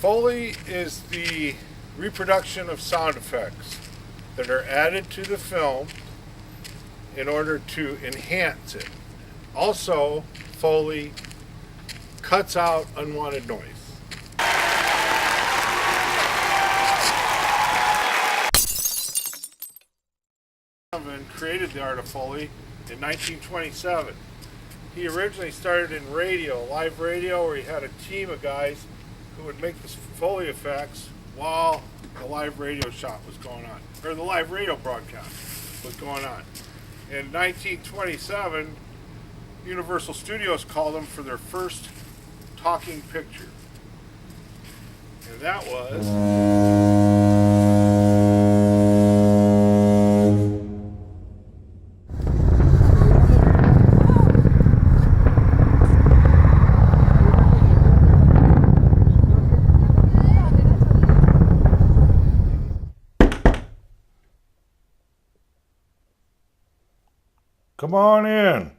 Foley is the reproduction of sound effects that are added to the film in order to enhance it. Also, Foley cuts out unwanted noise. Created the art of Foley in 1927. He originally started in radio, live radio, where he had a team of guys who would make the Foley effects while the live radio shot was going on, or the live radio broadcast was going on. In 1927, Universal Studios called him for their first talking picture, and that was Come on in.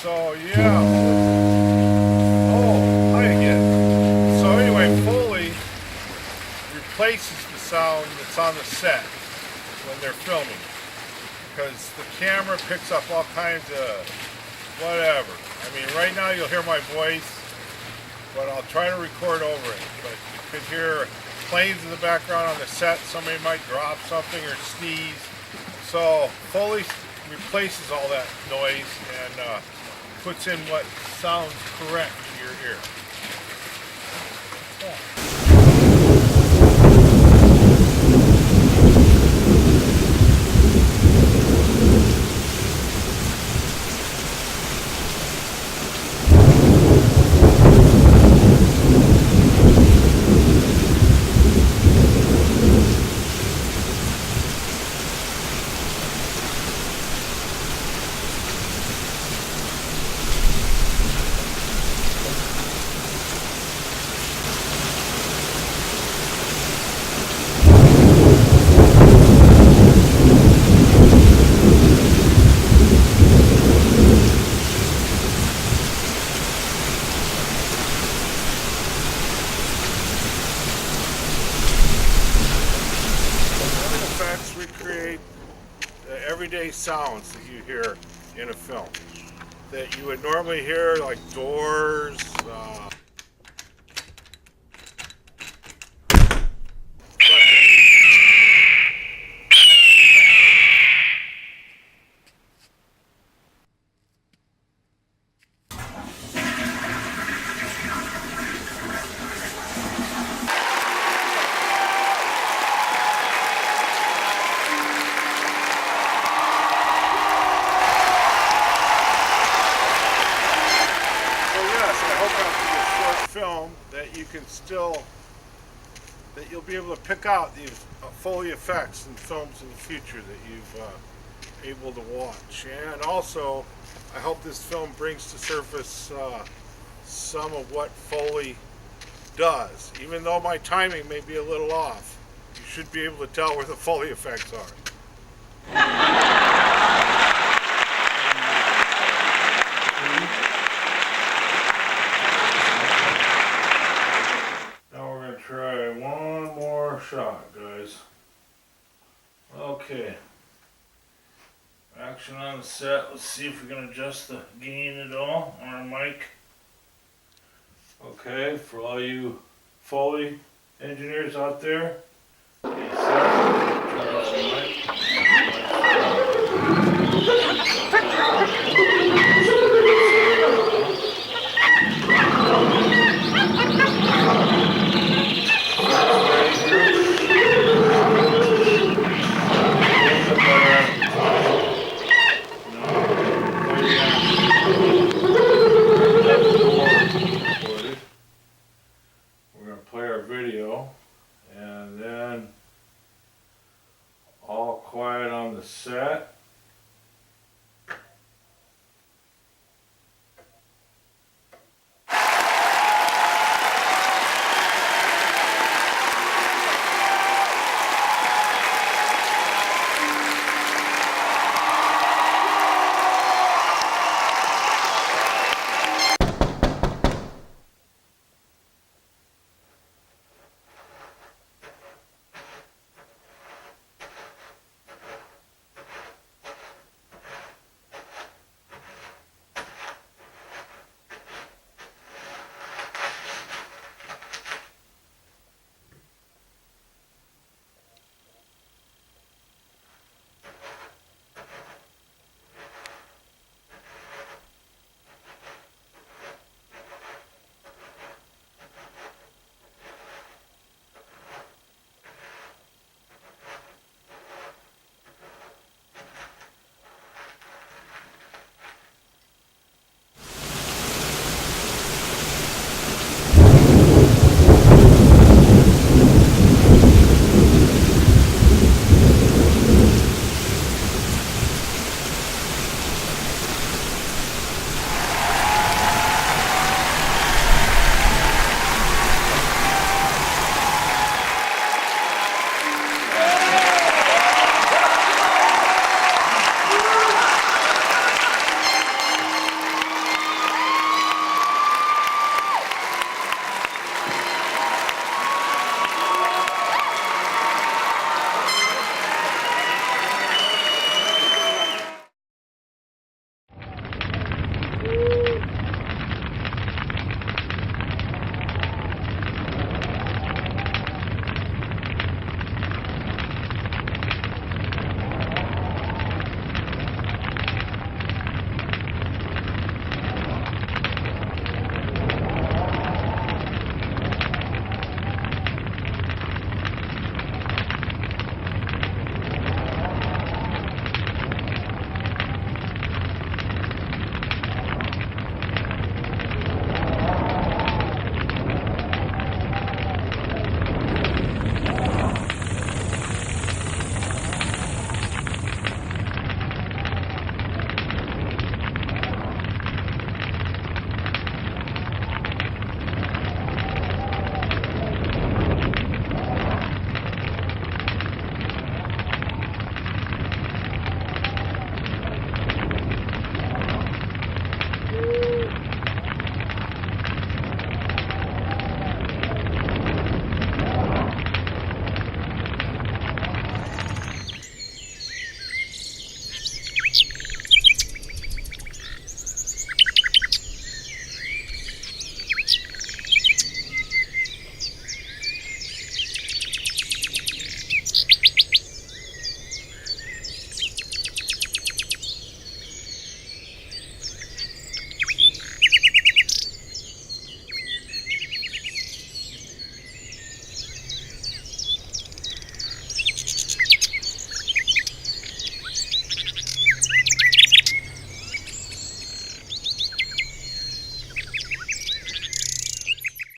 So yeah. Oh, hi again. So anyway, Foley replaces the sound that's on the set when they're filming, because the camera picks up all kinds of whatever. I mean, right now you'll hear my voice, but I'll try to record over it. But you could hear planes in the background on the set. Somebody might drop something or sneeze. So Foley replaces all that noise and puts in what sounds correct to your ear. Yeah. Recreate the everyday sounds that you hear in a film that you would normally hear, like doors, film that you can still, that you'll be able to pick out these Foley effects in films in the future that you've able to watch. And also, I hope this film brings to surface some of what Foley does. Even though my timing may be a little off, you should be able to tell where the Foley effects are. Try one more shot, guys. Okay. Action on the set. Let's see if we can adjust the gain at all on our mic. Okay, for all you Foley engineers out there,